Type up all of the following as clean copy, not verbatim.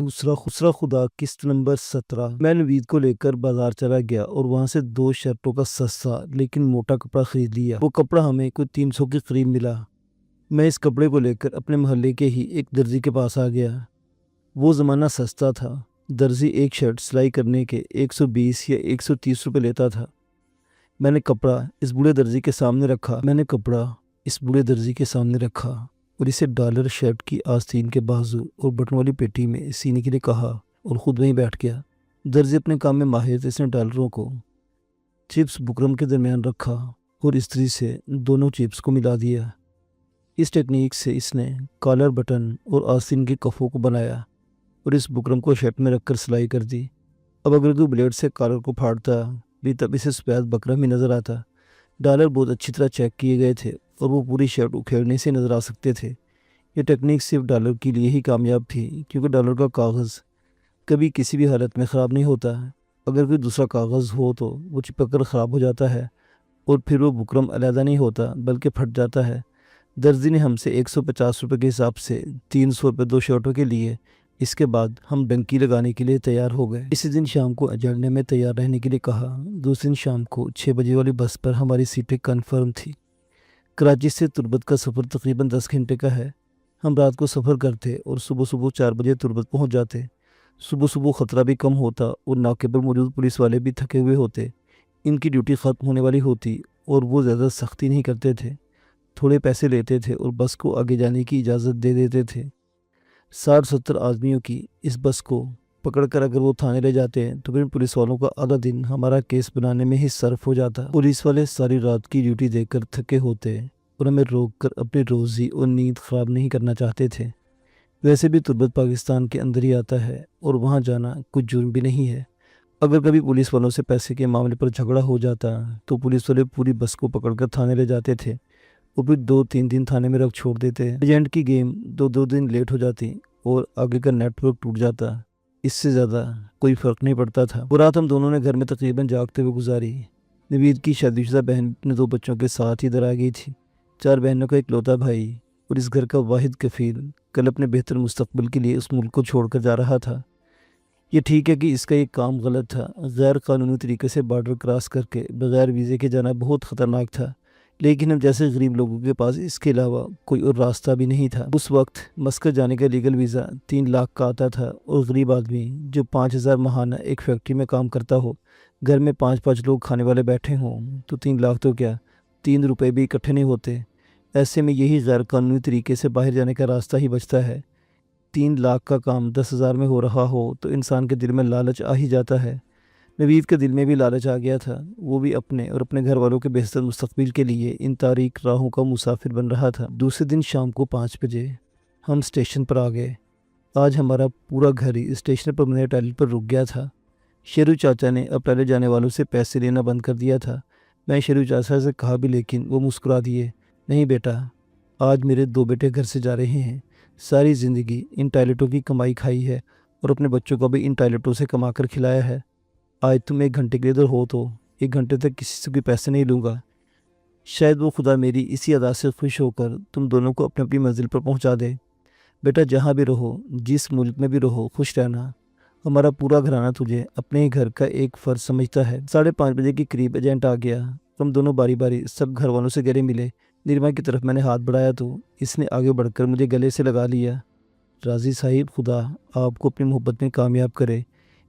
خسرا خدا قسط نمبر 17۔ میں نوید کو لے کر بازار چلا گیا اور وہاں سے 2 شرٹوں کا سستا لیکن موٹا کپڑا خرید لیا۔ وہ کپڑا ہمیں کوئی 300 کے قریب ملا۔ میں اس کپڑے کو لے کر اپنے محلے کے ہی ایک درزی کے پاس آ گیا۔ وہ زمانہ سستا تھا، درزی ایک شرٹ سلائی کرنے کے 120 یا 130 روپے لیتا تھا۔ میں نے کپڑا اس بوڑھے درزی کے سامنے رکھا اور اسے ڈالر شرٹ کی آستین کے بازو اور بٹن والی پیٹی میں سینے کے لیے کہا اور خود وہیں بیٹھ گیا۔ درزی اپنے کام میں ماہر تھا۔ اس نے ڈالروں کو چپس بکرم کے درمیان رکھا اور استری سے دونوں چپس کو ملا دیا۔ اس ٹیکنیک سے اس نے کالر بٹن اور آستین کے کفوں کو بنایا اور اس بکرم کو شرٹ میں رکھ کر سلائی کر دی۔ اب اگر تو بلیڈ سے کالر کو پھاڑتا بھی تب اسے سفید بکرم ہی نظر آتا۔ ڈالر بہت اچھی طرح چیک کیے گئے تھے اور وہ پوری شرٹ اکھیڑنے سے نظر آ سکتے تھے۔ یہ ٹیکنیک صرف ڈالر کے لیے ہی کامیاب تھی کیونکہ ڈالر کا کاغذ کبھی کسی بھی حالت میں خراب نہیں ہوتا۔ اگر کوئی دوسرا کاغذ ہو تو وہ چپک کر خراب ہو جاتا ہے اور پھر وہ بکرم علیحدہ نہیں ہوتا بلکہ پھٹ جاتا ہے۔ درزی نے ہم سے 150 روپے کے حساب سے 300 روپے 2 شرٹوں کے لیے۔ اس کے بعد ہم ڈنکی لگانے کے لیے تیار ہو گئے۔ اسی دن شام کو اجڑنے میں تیار رہنے کے لیے کہا۔ دوسرے دن شام کو 6 بجے والی بس پر ہماری سیٹیں کنفرم تھی۔ کراچی سے تربت کا سفر تقریباً 10 گھنٹے کا ہے۔ ہم رات کو سفر کرتے اور صبح 4 بجے تربت پہنچ جاتے۔ صبح خطرہ بھی کم ہوتا اور ناکے پر موجود پولیس والے بھی تھکے ہوئے ہوتے۔ ان کی ڈیوٹی ختم ہونے والی ہوتی اور وہ زیادہ سختی نہیں کرتے تھے، تھوڑے پیسے لیتے تھے اور بس کو آگے جانے کی اجازت دے دیتے تھے۔ 60-70 آدمیوں کی اس بس کو پکڑ کر اگر وہ تھانے لے جاتے تو پھر پولیس والوں کا آدھا دن ہمارا کیس بنانے میں ہی صرف ہو جاتا۔ پولیس والے ساری رات کی ڈیوٹی دے کر تھکے ہوتے اور ہمیں روک کر اپنی روزی اور نیند خراب نہیں کرنا چاہتے تھے۔ ویسے بھی تربت پاکستان کے اندر ہی آتا ہے اور وہاں جانا کچھ جرم بھی نہیں ہے۔ اگر کبھی پولیس والوں سے پیسے کے معاملے پر جھگڑا ہو جاتا تو پولیس والے پوری بس کو پکڑ کر تھانے لے جاتے تھے اور پھر 2-3 دن تھانے میں رکھ چھوڑ دیتے۔ ایجنٹ کی گیم 2 دن لیٹ ہو جاتی اور آگے کا نیٹ ورک ٹوٹ جاتا۔ اس سے زیادہ کوئی فرق نہیں پڑتا تھا۔ وہ رات ہم دونوں نے گھر میں تقریباً جاگتے ہوئے گزاری۔ نوید کی شادی شدہ بہن اپنے 2 بچوں کے ساتھ ہی ادھر آ گئی تھی۔ 4 بہنوں کا اکلوتا بھائی اور اس گھر کا واحد کفیل کل اپنے بہتر مستقبل کے لیے اس ملک کو چھوڑ کر جا رہا تھا۔ یہ ٹھیک ہے کہ اس کا یہ کام غلط تھا۔ غیر قانونی طریقے سے بارڈر کراس کر کے بغیر ویزے کے جانا بہت خطرناک تھا، لیکن ہم جیسے غریب لوگوں کے پاس اس کے علاوہ کوئی اور راستہ بھی نہیں تھا۔ اس وقت مسقط جانے کا لیگل ویزا 3 لاکھ کا آتا تھا اور غریب آدمی جو 5000 ماہانہ ایک فیکٹری میں کام کرتا ہو، گھر میں 5 لوگ کھانے والے بیٹھے ہوں تو 3 لاکھ تو کیا 3 روپے بھی اکٹھے نہیں ہوتے۔ ایسے میں یہی غیر قانونی طریقے سے باہر جانے کا راستہ ہی بچتا ہے۔ 3 لاکھ کا کام 10,000 میں ہو رہا ہو تو انسان کے دل میں لالچ آ ہی جاتا ہے۔ نوید کے دل میں بھی لالچ آ گیا تھا۔ وہ بھی اپنے اور اپنے گھر والوں کے بہتر مستقبل کے لیے ان تاریک راہوں کا مسافر بن رہا تھا۔ دوسرے دن شام کو 5 بجے ہم اسٹیشن پر آ گئے۔ آج ہمارا پورا گھر ہی اسٹیشن پر بنے ٹائلٹ پر رک گیا تھا۔ شیرو چاچا نے اب ٹائلٹ جانے والوں سے پیسے لینا بند کر دیا تھا۔ میں شیرو چاچا سے کہا بھی لیکن وہ مسکرا دیے۔ نہیں بیٹا، آج میرے 2 بیٹے گھر سے جا رہے ہیں۔ ساری زندگی ان ٹائلٹوں کی کمائی کھائی ہے اور اپنے بچوں کو بھی ان ٹائلٹوں سے کما کر کھلایا ہے۔ آج تم 1 گھنٹے کے لیے ادھر ہو تو 1 گھنٹے تک کسی سے کوئی پیسے نہیں لوں گا۔ شاید وہ خدا میری اسی ادا سے خوش ہو کر تم دونوں کو اپنی اپنی منزل پر پہنچا دے۔ بیٹا جہاں بھی رہو، جس ملک میں بھی رہو، خوش رہنا۔ ہمارا پورا گھرانہ تجھے اپنے ہی گھر کا ایک فرد سمجھتا ہے۔ 5:30 بجے کے قریب ایجنٹ آ گیا۔ ہم دونوں باری باری سب گھر والوں سے گلے ملے۔ نرما کی طرف میں نے ہاتھ بڑھایا تو اس نے آگے بڑھ کر مجھے گلے سے لگا لیا۔ راضی صاحب، خدا آپ کو اپنی محبت میں کامیاب کرے۔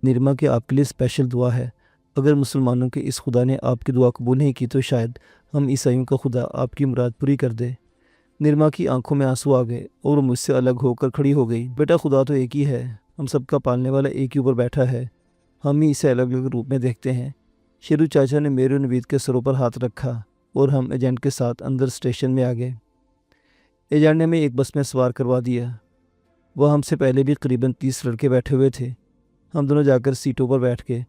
نرما کی آپ کے لیے اسپیشل دعا ہے۔ اگر مسلمانوں کے اس خدا نے آپ کی دعا قبول نہیں کی تو شاید ہم عیسائیوں کا خدا آپ کی مراد پوری کر دے۔ نرما کی آنکھوں میں آنسو آ گئے اور وہ مجھ سے الگ ہو کر کھڑی ہو گئی۔ بیٹا خدا تو ایک ہی ہے، ہم سب کا پالنے والا ایک ہی اوپر بیٹھا ہے، ہم ہی اسے الگ الگ روپ میں دیکھتے ہیں۔ شیرو چاچا نے میرے اور نوید کے سروں پر ہاتھ رکھا اور ہم ایجنٹ کے ساتھ اندر اسٹیشن میں آ گئے۔ ایجنٹ نے ہمیں ایک بس میں سوار کروا دیا۔ وہ ہم سے پہلے بھی قریباً 30 لڑکے بیٹھے ہوئے تھے۔ ہم دونوں جا کر سیٹوں پر بیٹھ گئے۔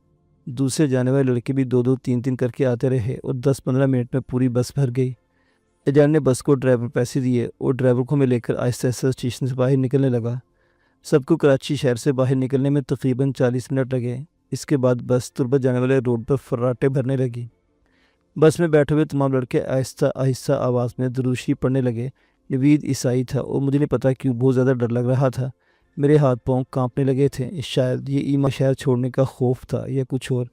دوسرے جانے والے لڑکے بھی 2-2 3-3 کر کے آتے رہے اور 10-15 منٹ میں پوری بس بھر گئی۔ ایجنٹ نے بس کو ڈرائیور پیسے دیے اور ڈرائیور کو میں لے کر آہستہ آہستہ اسٹیشن سے باہر نکلنے لگا۔ سب کو کراچی شہر سے باہر نکلنے میں تقریباً 40 منٹ لگے۔ اس کے بعد بس تربت جانے والے روڈ پر فراٹے بھرنے لگی۔ بس میں بیٹھے ہوئے تمام لڑکے آہستہ آہستہ آواز میں درود شریف پڑھنے لگے۔ نوید عیسائی تھا اور مجھے نہیں پتا کیوں بہت زیادہ ڈر لگ رہا تھا، میرے ہاتھ پاؤں کانپنے لگے تھے، شاید یہ ایما شہر چھوڑنے کا خوف تھا یا کچھ اور۔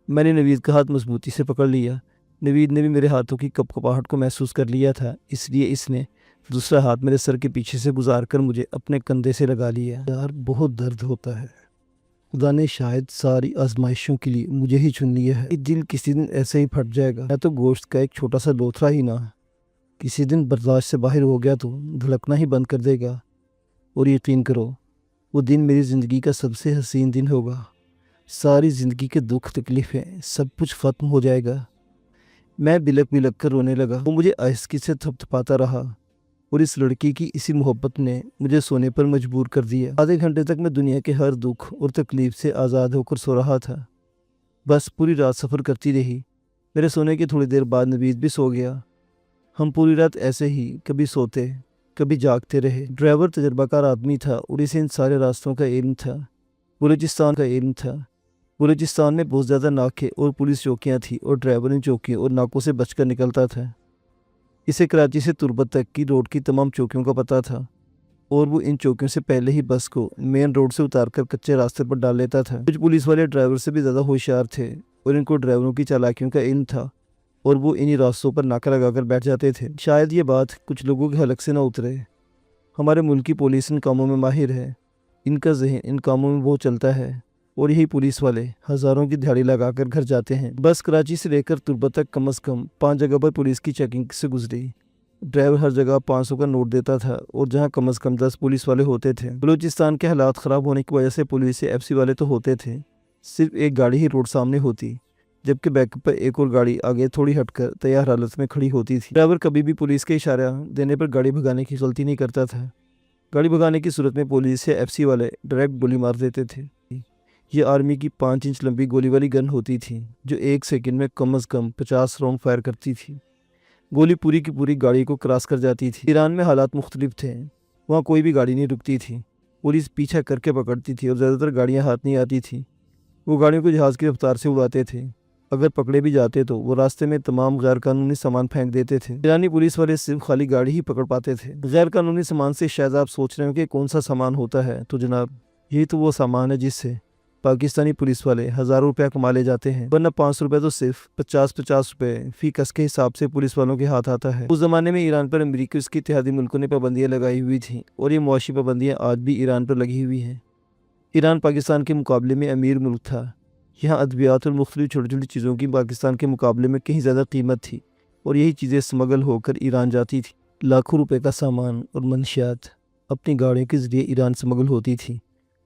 میں نے نوید کا ہاتھ مضبوطی سے پکڑ لیا۔ نوید نے بھی میرے ہاتھوں کی کپکپاہٹ کو محسوس کر لیا تھا، اس لیے اس نے دوسرا ہاتھ میرے سر کے پیچھے سے گزار کر مجھے اپنے کندھے سے لگا لیا۔ یار بہت درد ہوتا ہے، خدا نے شاید ساری آزمائشوں کے لیے مجھے ہی چن لیا ہے۔ دل کسی دن ایسے ہی پھٹ جائے گا، میں تو گوشت کا ایک چھوٹا سا لوتھڑا ہی نہ، کسی دن برداشت سے باہر ہو گیا تو دھڑکنا ہی بند کر دے گا۔ اور یقین کرو وہ دن میری زندگی کا سب سے حسین دن ہوگا۔ ساری زندگی کے دکھ تکلیفیں سب کچھ ختم ہو جائے گا۔ میں بلک بلک کر رونے لگا۔ وہ مجھے آہستگی سے تھپتھپاتا رہا اور اس لڑکی کی اسی محبت نے مجھے سونے پر مجبور کر دیا۔ آدھے گھنٹے تک میں دنیا کے ہر دکھ اور تکلیف سے آزاد ہو کر سو رہا تھا۔ بس پوری رات سفر کرتی رہی۔ میرے سونے کی تھوڑی دیر بعد نوید بھی سو گیا۔ ہم پوری رات ایسے ہی کبھی سوتے کبھی جاگتے رہے۔ ڈرائیور تجربہ کار آدمی تھا اور اسے ان سارے راستوں کا علم تھا، بلوچستان کا علم تھا۔ بلوچستان میں بہت زیادہ ناکے اور پولیس چوکیاں تھیں اور ڈرائیور ان چوکیوں اور ناکوں سے بچ کر نکلتا تھا۔ اسے کراچی سے تربت تک کی روڈ کی تمام چوکیوں کا پتہ تھا اور وہ ان چوکیوں سے پہلے ہی بس کو مین روڈ سے اتار کر کچے راستے پر ڈال لیتا تھا۔ کچھ پولیس والے ڈرائیور سے بھی زیادہ ہوشیار تھے اور ان کو ڈرائیوروں کی چالاکیوں کا علم تھا اور وہ انہی راستوں پر ناکہ لگا کر بیٹھ جاتے تھے۔ شاید یہ بات کچھ لوگوں کے حلق سے نہ اترے، ہمارے ملک کی پولیس ان کاموں میں ماہر ہے، ان کا ذہن ان کاموں میں بہت چلتا ہے اور یہی پولیس والے ہزاروں کی دہاڑی لگا کر گھر جاتے ہیں۔ بس کراچی سے لے کر تربت تک کم از کم 5 جگہ پر پولیس کی چیکنگ سے گزری۔ ڈرائیور ہر جگہ 500 کا نوٹ دیتا تھا اور جہاں کم از کم 10 پولیس والے ہوتے تھے۔ بلوچستان کے حالات خراب ہونے کی وجہ سے پولیس سے ایف سی والے تو ہوتے تھے، صرف ایک گاڑی ہی روڈ سامنے ہوتی، جبکہ بیک اپ پر ایک اور گاڑی آگے تھوڑی ہٹ کر تیار حالت میں کھڑی ہوتی تھی۔ ڈرائیور کبھی بھی پولیس کے اشارہ دینے پر گاڑی بھگانے کی غلطی نہیں کرتا تھا۔ گاڑی بھگانے کی صورت میں پولیس یا ایف سی والے ڈائریکٹ گولی مار دیتے تھے۔ یہ آرمی کی 5 انچ لمبی گولی والی گن ہوتی تھی جو 1 سیکنڈ میں کم از کم 50 راؤنڈ فائر کرتی تھی۔ گولی پوری کی پوری گاڑی کو کراس کر جاتی تھی۔ ایران میں حالات مختلف تھے، وہاں کوئی بھی گاڑی نہیں رکتی تھی، پولیس پیچھا کر کے پکڑتی تھی اور زیادہ تر گاڑیاں ہاتھ نہیں آتی تھیں۔ وہ گاڑیوں کو جہاز کی رفتار سے اڑاتے تھے، اگر پکڑے بھی جاتے تو وہ راستے میں تمام غیر قانونی سامان پھینک دیتے تھے۔ ایرانی پولیس والے صرف خالی گاڑی ہی پکڑ پاتے تھے۔ غیر قانونی سامان سے شاید آپ سوچ رہے ہو کہ کون سا سامان ہوتا ہے، تو جناب یہی تو وہ سامان ہے جس سے پاکستانی پولیس والے ہزاروں روپے کما لے جاتے ہیں، ورنہ 500 روپے تو صرف 50 روپے فی کس کے حساب سے پولیس والوں کے ہاتھ آتا ہے۔ اس زمانے میں ایران پر امریکہ اس کے اتحادی ملکوں نے پابندیاں لگائی ہوئی تھیں اور یہ معاشی پابندیاں آج بھی ایران پر لگی ہوئی ہیں۔ ایران پاکستان کے مقابلے میں امیر ملک تھا، یہاں ادویات اور مختلف چھوٹی چھوٹی چیزوں کی پاکستان کے مقابلے میں کہیں زیادہ قیمت تھی اور یہی چیزیں سمگل ہو کر ایران جاتی تھی۔ لاکھوں روپے کا سامان اور منشیات اپنی گاڑیوں کے ذریعے ایران سمگل ہوتی تھی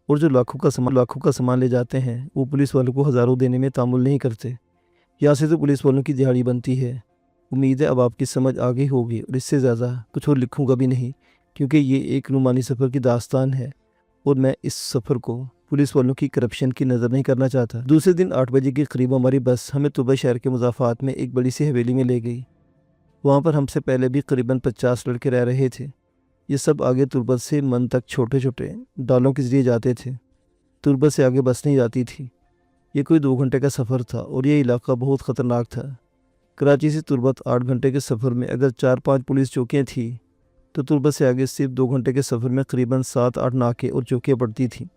اور جو لاکھوں کا سامان لے جاتے ہیں وہ پولیس والوں کو ہزاروں دینے میں تعامل نہیں کرتے۔ یہاں سے تو پولیس والوں کی دہاڑی بنتی ہے۔ امید ہے اب آپ کی سمجھ آ گئی ہوگی اور اس سے زیادہ کچھ اور لکھوں گا بھی نہیں، کیونکہ یہ ایک رومانی سفر کی داستان ہے اور میں اس سفر کو پولیس والوں کی کرپشن کی نظر نہیں کرنا چاہتا۔ دوسرے دن 8 بجے کے قریب ہماری بس ہمیں طوبہ شہر کے مضافات میں ایک بڑی سی حویلی میں لے گئی۔ وہاں پر ہم سے پہلے بھی قریباً 50 لڑکے رہ رہے تھے۔ یہ سب آگے تربت سے من تک چھوٹے چھوٹے ڈالوں کے ذریعے جاتے تھے۔ تربت سے آگے بس نہیں جاتی تھی۔ یہ کوئی 2 گھنٹے کا سفر تھا اور یہ علاقہ بہت خطرناک تھا۔ کراچی سے تربت 8 گھنٹے کے سفر میں اگر 4-5 پولیس چوکیاں تھیں تو تربت سے آگے صرف 2 گھنٹے کے سفر میں قریباً 7-8 ناکے اور چوکیاں پڑتی تھیں۔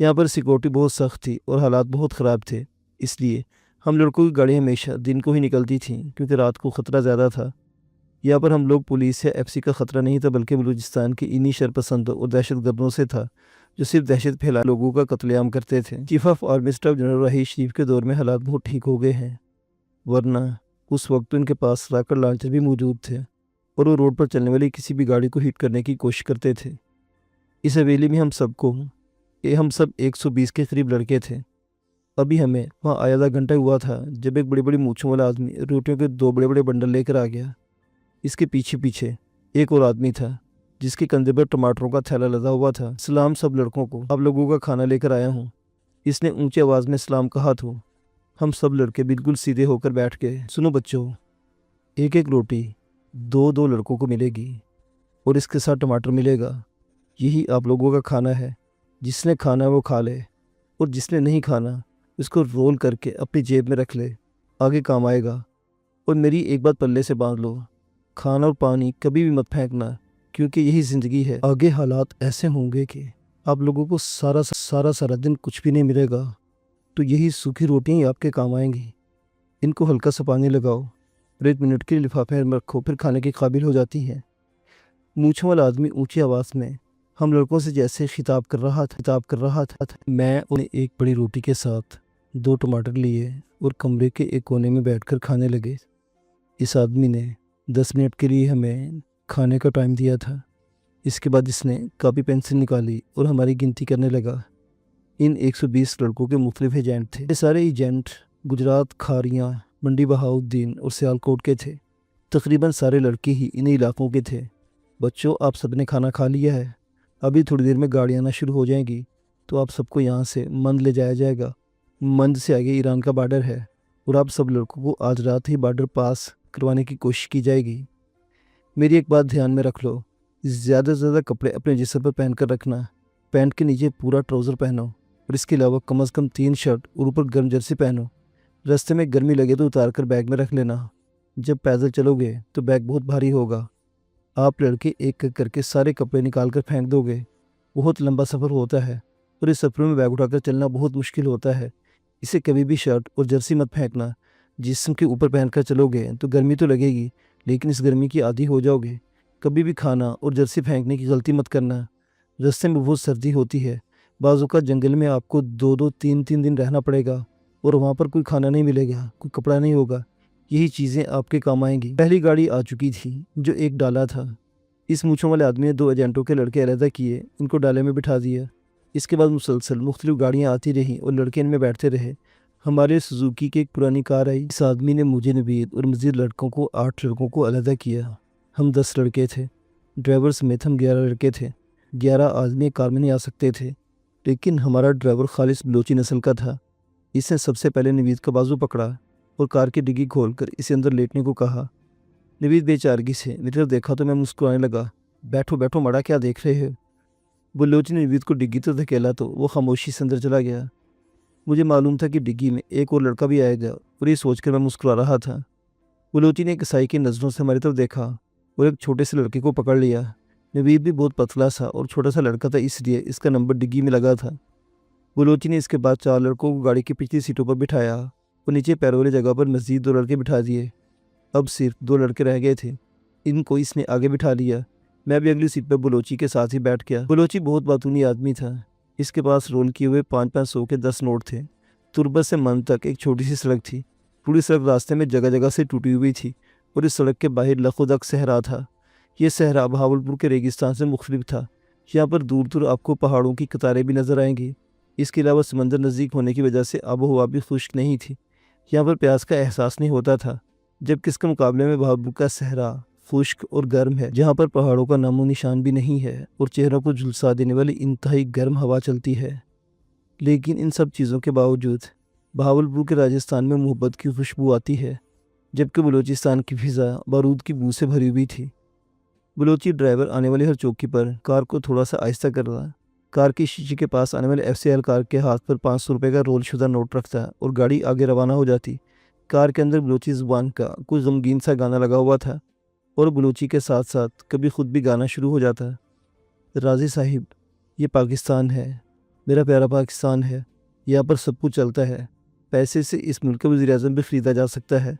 یہاں پر سیکورٹی بہت سخت تھی اور حالات بہت خراب تھے، اس لیے ہم لڑکوں کی گاڑی ہمیشہ دن کو ہی نکلتی تھیں کیونکہ رات کو خطرہ زیادہ تھا۔ یہاں پر ہم لوگ پولیس یا ایف سی کا خطرہ نہیں تھا، بلکہ بلوچستان کے انہی شرپسندوں اور دہشت گردوں سے تھا جو صرف دہشت پھیلا لوگوں کا قتل عام کرتے تھے۔ Chief of army staff general Raheel Sharif کے دور میں حالات بہت ٹھیک ہو گئے ہیں، ورنہ اس وقت ان کے پاس راکٹ لانچر بھی موجود تھے اور وہ روڈ پر چلنے والی کسی بھی گاڑی کو ہٹ کرنے کی کوشش کرتے تھے۔ اس حویلی میں ہم سب 120 کے قریب لڑکے تھے۔ ابھی ہمیں وہاں آیا آدھا گھنٹہ ہوا تھا جب ایک بڑی بڑی مونچھوں والا آدمی روٹیوں کے 2 بڑے بڑے بنڈل لے کر آ گیا۔ اس کے پیچھے ایک اور آدمی تھا جس کے کندھے پر ٹماٹروں کا تھیلا لدا ہوا تھا۔ سلام سب لڑکوں کو، آپ لوگوں کا کھانا لے کر آیا ہوں۔ اس نے اونچی آواز میں سلام کہا تو ہم سب لڑکے بالکل سیدھے ہو کر بیٹھ گئے۔ سنو بچوں، ایک روٹی 2 لڑکوں کو ملے گی اور اس کے ساتھ ٹماٹر ملے گا، یہی آپ لوگوں کا کھانا ہے۔ جس نے کھانا وہ کھا لے اور جس نے نہیں کھانا اس کو رول کر کے اپنی جیب میں رکھ لے، آگے کام آئے گا۔ اور میری ایک بات پلے سے باندھ لو، کھانا اور پانی کبھی بھی مت پھینکنا، کیونکہ یہی زندگی ہے۔ آگے حالات ایسے ہوں گے کہ آپ لوگوں کو سارا دن کچھ بھی نہیں ملے گا، تو یہی سوکھی روٹیاں ہی آپ کے کام آئیں گی۔ ان کو ہلکا سا پانی لگاؤ اور 1 منٹ کے لیے لفافے میں رکھو، پھر کھانے کے قابل ہو جاتی ہیں۔ مونچھوں والا آدمی اونچی آواز میں ہم لڑکوں سے جیسے خطاب کر رہا تھا۔ میں انہیں ایک بڑی روٹی کے ساتھ 2 ٹماٹر لیے اور کمرے کے ایک کونے میں بیٹھ کر کھانے لگے۔ اس آدمی نے 10 منٹ کے لیے ہمیں کھانے کا ٹائم دیا تھا۔ اس کے بعد اس نے کاپی پینسل نکالی اور ہماری گنتی کرنے لگا۔ ان 120 لڑکوں کے مختلف ایجنٹ تھے۔ یہ سارے ایجنٹ گجرات، کھاریاں، منڈی بہاؤالدین اور سیالکوٹ کے تھے۔ تقریباً سارے لڑکے ہی انہی علاقوں کے تھے۔ بچوں، آپ سب نے کھانا کھا لیا ہے؟ ابھی تھوڑی دیر میں گاڑیاں آنا شروع ہو جائیں گی، تو آپ سب کو یہاں سے مند لے جایا جائے گا۔ مند سے آگے ایران کا بارڈر ہے اور آپ سب لڑکوں کو آج رات ہی بارڈر پاس کروانے کی کوشش کی جائے گی۔ میری ایک بات دھیان میں رکھ لو، زیادہ سے زیادہ کپڑے اپنے جسم پر پہن کر رکھنا۔ پینٹ کے نیچے پورا ٹراؤزر پہنو اور اس کے علاوہ کم از کم 3 شرٹ اور اوپر گرم جرسی پہنو۔ راستے میں گرمی لگے تو اتار کر بیگ میں رکھ لینا۔ جب پیدل چلو گے تو بیگ بہت بھاری ہوگا۔ آپ لڑکے ایک ایک کر کے سارے کپڑے نکال کر پھینک دو گے۔ بہت لمبا سفر ہوتا ہے اور اس سفر میں بیگ اٹھا کر چلنا بہت مشکل ہوتا ہے۔ اسے کبھی بھی شرٹ اور جرسی مت پھینکنا۔ جسم کے اوپر پہن کر چلو گے تو گرمی تو لگے گی، لیکن اس گرمی کی عادی ہو جاؤ گے۔ کبھی بھی کھانا اور جرسی پھینکنے کی غلطی مت کرنا۔ راستے میں بہت سردی ہوتی ہے، بعض اوقات جنگل میں آپ کو 2-3 دن رہنا پڑے گا اور وہاں پر کوئی کھانا نہیں ملے گا، کوئی کپڑا نہیں ہوگا۔ یہی چیزیں آپ کے کام آئیں گی۔ پہلی گاڑی آ چکی تھی جو ایک ڈالا تھا۔ اس مونچھوں والے آدمی نے 2 ایجنٹوں کے لڑکے علیحدہ کیے، ان کو ڈالے میں بٹھا دیا۔ اس کے بعد مسلسل مختلف گاڑیاں آتی رہیں اور لڑکے ان میں بیٹھتے رہے۔ ہمارے سوزوکی کی ایک پرانی کار آئی۔ اس آدمی نے مجھے، نوید اور مزید لڑکوں کو 8 لڑکوں کو علیحدہ کیا۔ ہم 10 لڑکے تھے، ڈرائیور سمیت ہم 11 لڑکے تھے۔ 11 آدمی کار میں نہیں آ سکتے تھے، لیکن ہمارا ڈرائیور خالص بلوچی نسل کا تھا۔ اس نے سب سے پہلے نوید کا بازو پکڑا اور کار کی ڈگی کھول کر اسے اندر لیٹنے کو کہا۔ نوید بے چارگی سے میری طرف دیکھا تو میں مسکرانے لگا۔ بیٹھو مڑا، کیا دیکھ رہے ہو؟ بلوچی نے نوید کو ڈگی تو دھکیلا تو وہ خاموشی سے اندر چلا گیا۔ مجھے معلوم تھا کہ ڈگی میں ایک اور لڑکا بھی آئے گا اور یہ سوچ کر میں مسکرا رہا تھا۔ بلوچی نے کسائی کی نظروں سے ہماری طرف دیکھا اور ایک چھوٹے سے لڑکے کو پکڑ لیا۔ نوید بھی بہت پتلا سا اور چھوٹا سا لڑکا تھا، اس لیے اس کا نمبر ڈگی میں لگا تھا۔ بلوچی نے اس کے بعد 4 لڑکوں کو گاڑی کی پچھلی سیٹوں پر بٹھایا اور نیچے پیروں والی جگہ پر مزید 2 لڑکے بٹھا دیے۔ اب صرف 2 لڑکے رہ گئے تھے، ان کو اس نے آگے بٹھا لیا۔ میں بھی اگلی سیٹ پر بلوچی کے ساتھ ہی بیٹھ گیا۔ بلوچی بہت باتونی آدمی تھا۔ اس کے پاس رول کیے ہوئے 500 کے 10 نوٹ تھے۔ تربت سے من تک ایک چھوٹی سی سڑک تھی۔ پوری سڑک راستے میں جگہ جگہ سے ٹوٹی ہوئی تھی اور اس سڑک کے باہر لخودک صحرا تھا۔ یہ صحرا بہاولپور کے ریگستان سے مختلف تھا۔ یہاں پر دور دور آپ کو پہاڑوں کی قطاریں بھی نظر آئیں گی۔ اس کے علاوہ سمندر نزدیک ہونے کی وجہ سے آب و ہوا بھی خشک نہیں تھی۔ یہاں پر پیاس کا احساس نہیں ہوتا تھا، جبکہ اس کے مقابلے میں بہاولپور کا صحرا خشک اور گرم ہے، جہاں پر پہاڑوں کا نام و نشان بھی نہیں ہے اور چہروں کو جھلسا دینے والی انتہائی گرم ہوا چلتی ہے۔ لیکن ان سب چیزوں کے باوجود بہاولپور کے راجستھان میں محبت کی خوشبو آتی ہے، جبکہ بلوچستان کی فضا بارود کی بو سے بھری ہوئی تھی۔ بلوچی ڈرائیور آنے والی ہر چوکی پر کار کو تھوڑا سا آہستہ کر رہا، کار کی شیشے کے پاس آنے والے FCL کار کے ہاتھ پر 500 روپے کا رول شدہ نوٹ رکھتا اور گاڑی آگے روانہ ہو جاتی۔ کار کے اندر بلوچی زبان کا کوئی غمگین سا گانا لگا ہوا تھا اور بلوچی کے ساتھ ساتھ کبھی خود بھی گانا شروع ہو جاتا۔ راضی صاحب، یہ پاکستان ہے، میرا پیارا پاکستان ہے، یہاں پر سب کچھ چلتا ہے، پیسے سے اس ملک کا وزیر اعظم بھی خریدا جا سکتا ہے۔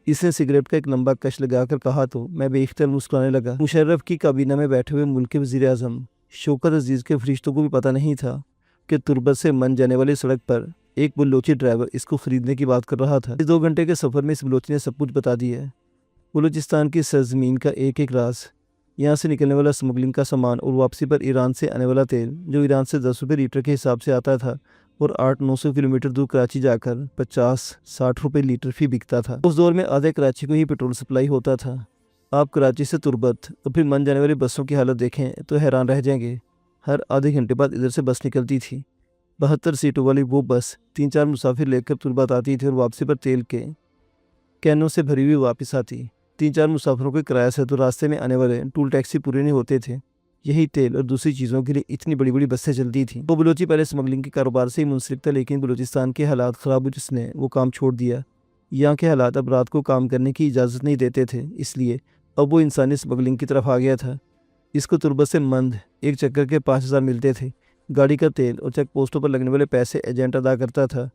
اس نے سگریٹ کا ایک لمبا کش لگا کر کہا تو میں بے اختیار مسکرانے لگا۔ مشرف کی کابینہ میں بیٹھے ہوئے ملک کے وزیر اعظم شوکت عزیز کے فرشتوں کو بھی پتہ نہیں تھا کہ تربت سے من جانے والی سڑک پر ایک بلوچی ڈرائیور اس کو خریدنے کی بات کر رہا تھا۔ اس 2 گھنٹے کے سفر میں اس بلوچی نے سب کچھ بتا دیا ہے، بلوچستان کی سرزمین کا ایک ایک راز، یہاں سے نکلنے والا اسمگلنگ کا سامان اور واپسی پر ایران سے آنے والا تیل جو ایران سے 10 روپے لیٹر کے حساب سے آتا تھا اور 800-900 کلومیٹر دور کراچی جا کر 50-60 روپے لیٹر فی بکتا تھا۔ اس دور میں آدھے کراچی کو ہی پیٹرول سپلائی ہوتا تھا۔ آپ کراچی سے تربت اور پھر من جانے والی بسوں کی حالت دیکھیں تو حیران رہ جائیں گے۔ ہر آدھے گھنٹے بعد ادھر سے بس نکلتی تھی۔ 72 سیٹوں والی وہ بس 3-4 مسافر لے کر تربت آتی تھی اور واپسی پر تیل کے کینوں سے بھری ہوئی واپس آتی۔ 3-4 مسافروں کے کرایہ سے تو راستے میں آنے والے ٹول ٹیکسی پورے نہیں ہوتے تھے۔ یہی تیل اور دوسری چیزوں کے لیے اتنی بڑی بڑی بسیں چلتی تھیں۔ وہ بلوچی پہلے اسمگلنگ کے کاروبار سے ہی منسلک تھا، لیکن بلوچستان کے حالات خراب ہوئے جس نے وہ کام چھوڑ دیا۔ یہاں کے حالات اب رات کو کام کرنے کی اجازت نہیں دیتے تھے، اس لیے اب وہ انسانی اسمگلنگ کی طرف آ گیا تھا۔ اس کو تربت سے مند ایک چکر کے 5000 ملتے تھے، گاڑی کا تیل اور چیک پوسٹوں پر لگنے والے پیسے ایجنٹ ادا کرتا تھا۔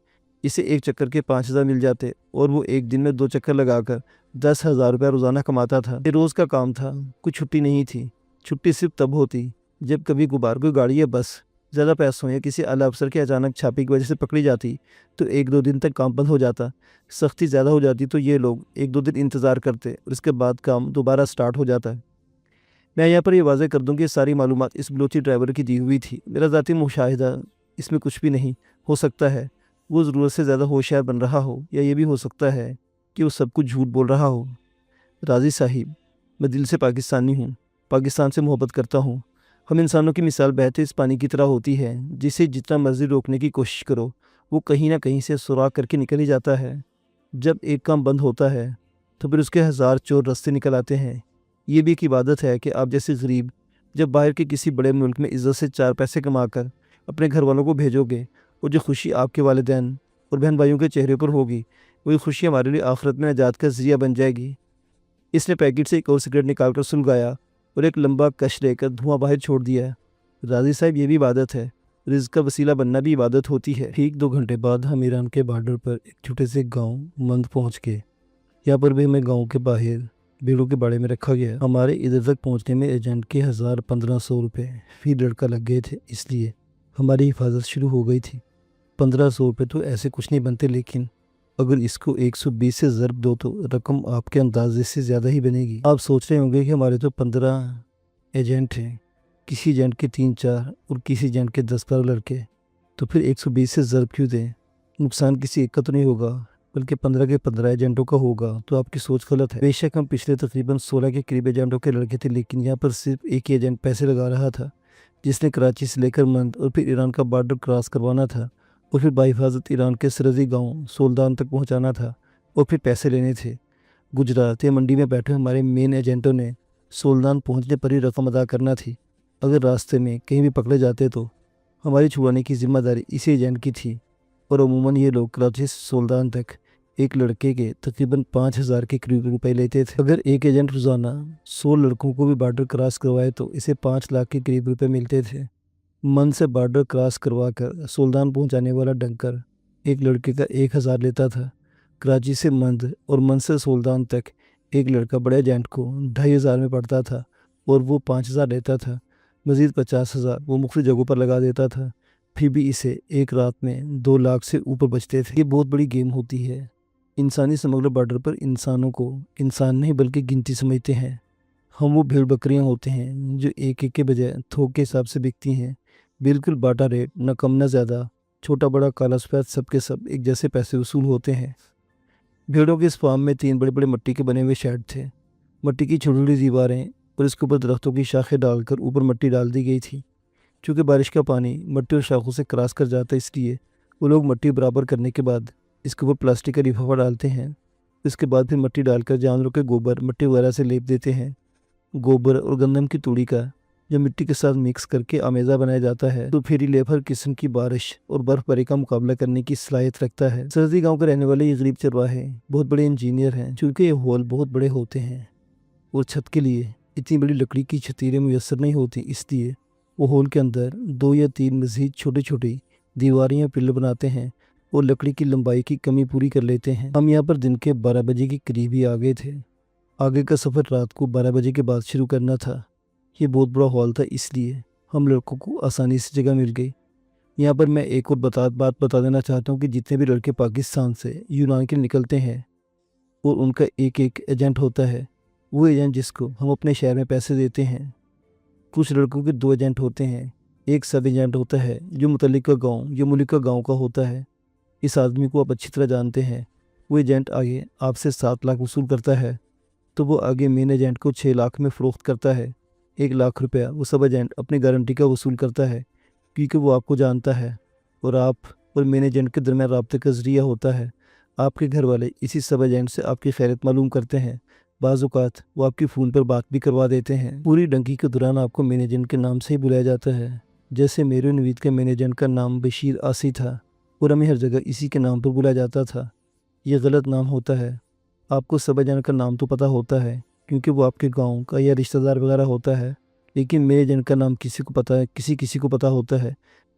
اسے ایک چکر کے 5,000 مل جاتے اور وہ ایک دن میں 2 چکر لگا کر 10,000 روپے روزانہ کماتا تھا۔ یہ روز کا کام تھا، کوئی چھٹی نہیں تھی۔ چھٹی صرف تب ہوتی جب کبھی کبھار کوئی گاڑی یا بس زیادہ پیسوں یا کسی اعلیٰ افسر کے اچانک چھاپے کی وجہ سے پکڑی جاتی تو 1-2 دن تک کام بند ہو جاتا۔ سختی زیادہ ہو جاتی تو یہ لوگ 1-2 دن انتظار کرتے اور اس کے بعد کام دوبارہ سٹارٹ ہو جاتا۔ میں یہاں پر یہ واضح کر دوں کہ یہ ساری معلومات اس بلوچی ڈرائیور کی دی ہوئی تھی۔ میرا ذاتی مشاہدہ اس میں کچھ بھی نہیں ہو سکتا ہے وہ ضرورت سے زیادہ ہوشیار بن رہا ہو، یا یہ بھی ہو سکتا ہے کہ وہ سب کچھ جھوٹ بول رہا ہو۔ راضی صاحب، میں دل سے پاکستانی ہوں، پاکستان سے محبت کرتا ہوں۔ ہم انسانوں کی مثال بہتے اس پانی کی طرح ہوتی ہے جسے جتنا مرضی روکنے کی کوشش کرو وہ کہیں نہ کہیں سے سوراخ کر کے نکل ہی جاتا ہے۔ جب ایک کام بند ہوتا ہے تو پھر اس کے 1000 چور راستے نکل آتے ہیں۔ یہ بھی ایک عبادت ہے کہ آپ جیسے غریب جب باہر کے کسی بڑے ملک میں عزت سے 4 پیسے کما کر اپنے گھر والوں کو بھیجو گے، اور جو خوشی آپ کے والدین اور بہن بھائیوں کے چہرے پر ہوگی وہی خوشی ہمارے لیے آخرت میں نجات کا ذریعہ بن جائے گی۔ اس نے پیکٹ سے ایک اور سگریٹ نکال کر سلگایا اور ایک لمبا کش لے کر دھواں باہر چھوڑ دیا۔ راضی صاحب، یہ بھی عبادت ہے، رزق کا وسیلہ بننا بھی عبادت ہوتی ہے۔ ٹھیک 2 گھنٹے بعد ہم ایران کے بارڈر پر ایک چھوٹے سے گاؤں مند پہنچ گئے۔ یہاں پر بھی ہمیں گاؤں کے باہر بھیڑوں کے باڑے میں رکھا گیا۔ ہمارے ادھر تک پہنچنے میں ایجنٹ کے 1,000-1,500 روپے فی لڑکا لگ گئے تھے، اس لیے ہماری حفاظت شروع ہو گئی تھی۔ 1,500 روپے تو ایسے کچھ نہیں بنتے، لیکن اگر اس کو 120 سے ضرب دو تو رقم آپ کے اندازے سے زیادہ ہی بنے گی۔ آپ سوچ رہے ہوں گے کہ ہمارے تو 15 ایجنٹ ہیں، کسی ایجنٹ کے 3-4 اور کسی ایجنٹ کے 10-12 لڑکے، تو پھر 120 سے ضرب کیوں دیں؟ نقصان کسی ایک کا تو نہیں ہوگا بلکہ 15 کے 15 ایجنٹوں کا ہوگا، تو آپ کی سوچ غلط ہے۔ بے شک ہم پچھلے تقریباً 16 کے قریب ایجنٹوں کے لڑکے تھے، لیکن یہاں پر صرف ایک ہی ایجنٹ پیسے لگا رہا تھا جس نے کراچی سے لے کر مند اور پھر ایران کا بارڈر کراس کروانا تھا اور پھر بحفاظت ایران کے سرحدی گاؤں سولدان تک پہنچانا تھا اور پھر پیسے لینے تھے۔ گجرات یا منڈی میں بیٹھے ہمارے مین ایجنٹوں نے سولدان پہنچنے پر ہی رقم ادا کرنا تھی۔ اگر راستے میں کہیں بھی پکڑے جاتے تو ہماری چھڑانے کی ذمہ داری اسی ایجنٹ کی تھی، اور عموماً یہ لوگ کراچی سے سولدان تک ایک لڑکے کے تقریباً 5,000 کے قریب روپے لیتے تھے۔ اگر ایک ایجنٹ روزانہ 100 لڑکوں کو بھی بارڈر کراس کروائے تو اسے 5 لاکھ کے قریب روپے ملتے تھے۔ مند سے بارڈر کراس کروا کر سولدان پہنچانے والا ڈنکر ایک لڑکے کا 1,000 لیتا تھا۔ کراچی سے مند اور مند سے سولدان تک ایک لڑکا بڑے ایجنٹ کو 2,500 میں پڑتا تھا اور وہ 5,000 لیتا تھا۔ مزید 50,000 وہ مختلف جگہوں پر لگا دیتا تھا، پھر بھی اسے ایک رات میں 2 لاکھ سے اوپر بچتے تھے۔ یہ بہت بڑی گیم ہوتی ہے۔ انسانی سمگلر بارڈر پر انسانوں کو انسان نہیں بلکہ گنتی سمجھتے ہیں۔ ہم وہ بھیڑ بکریاں ہوتے ہیں جو ایک ایک کے بجائے تھوک کے حساب سے بکتی ہیں، بالکل باٹا ریٹ، نہ کم نہ زیادہ، چھوٹا بڑا کالا سفید سب کے سب ایک جیسے پیسے وصول ہوتے ہیں۔ بھیڑوں کے اس فارم میں 3 بڑے بڑے مٹی کے بنے ہوئے شیڈ تھے۔ مٹی کی چھوٹی چھوٹی دیواریں اور اس کے اوپر درختوں کی شاخیں ڈال کر اوپر مٹی ڈال دی گئی تھی۔ چونکہ بارش کا پانی مٹی اور شاخوں سے کراس کر جاتا ہے، اس لیے وہ لوگ مٹی برابر کرنے کے بعد اس کے اوپر پلاسٹک کا لفافہ ڈالتے ہیں۔ اس کے بعد پھر مٹی ڈال کر جانوروں کے گوبر مٹی وغیرہ سے لیپ دیتے ہیں۔ گوبر اور گندم کی توڑی کا جب مٹی کے ساتھ مکس کر کے آمیزہ بنایا جاتا ہے تو پھر یہ لیپ ہر قسم کی بارش اور برف باری کا مقابلہ کرنے کی صلاحیت رکھتا ہے۔ سرحدی گاؤں کے رہنے والے یہ غریب چرواہے بہت بڑے انجینئر ہیں، چونکہ یہ ہول بہت بڑے ہوتے ہیں اور چھت کے لیے اتنی بڑی لکڑی کی چھتیریں میسر نہیں ہوتی، اس لیے وہ ہول کے اندر 2 یا 3 مزید چھوٹی چھوٹی دیواریں یا پلر بناتے ہیں اور لکڑی کی لمبائی کی کمی پوری کر لیتے ہیں۔ ہم یہاں پر دن کے 12 بجے کے قریب ہی آ گئے تھے۔ آگے کا سفر رات کو 12 بجے کے بعد شروع کرنا تھا۔ یہ بہت بڑا ہال تھا، اس لیے ہم لڑکوں کو آسانی سے جگہ مل گئی۔ یہاں پر میں ایک اور بات بتا دینا چاہتا ہوں کہ جتنے بھی لڑکے پاکستان سے یونان کے نکلتے ہیں اور ان کا ایک ایک ایجنٹ ہوتا ہے، وہ ایجنٹ جس کو ہم اپنے شہر میں پیسے دیتے ہیں۔ کچھ لڑکوں کے 2 ایجنٹ ہوتے ہیں۔ ایک سب ایجنٹ ہوتا ہے جو متعلقہ گاؤں یا ملک کا گاؤں کا ہوتا ہے۔ اس آدمی کو آپ اچھی طرح جانتے ہیں۔ وہ ایجنٹ آگے آپ سے 7 لاکھ وصول کرتا ہے تو وہ آگے مین ایجنٹ کو 6 لاکھ میں فروخت کرتا ہے۔ 1 لاکھ روپیہ وہ سب ایجنٹ اپنی گارنٹی کا وصول کرتا ہے، کیونکہ وہ آپ کو جانتا ہے اور آپ اور مین ایجنٹ کے درمیان رابطے کا ذریعہ ہوتا ہے۔ آپ کے گھر والے اسی سب ایجنٹ سے آپ کی خیریت معلوم کرتے ہیں۔ بعض اوقات وہ آپ کی فون پر بات بھی کروا دیتے ہیں۔ پوری ڈنکی کے دوران آپ کو مین ایجنٹ کے نام سے ہی بلایا جاتا ہے، جیسے میرے نوید کے مین ایجنٹ کا نام بشیر آسی تھا اور ہمیں ہر جگہ اسی کے نام پر بلایا جاتا تھا۔ یہ غلط نام ہوتا ہے۔ آپ کو سب ایجنٹ کا نام تو پتہ ہوتا ہے کیونکہ وہ آپ کے گاؤں کا یا رشتہ دار وغیرہ ہوتا ہے، لیکن میرے ایجنٹ کا نام کسی کو پتہ ہوتا ہے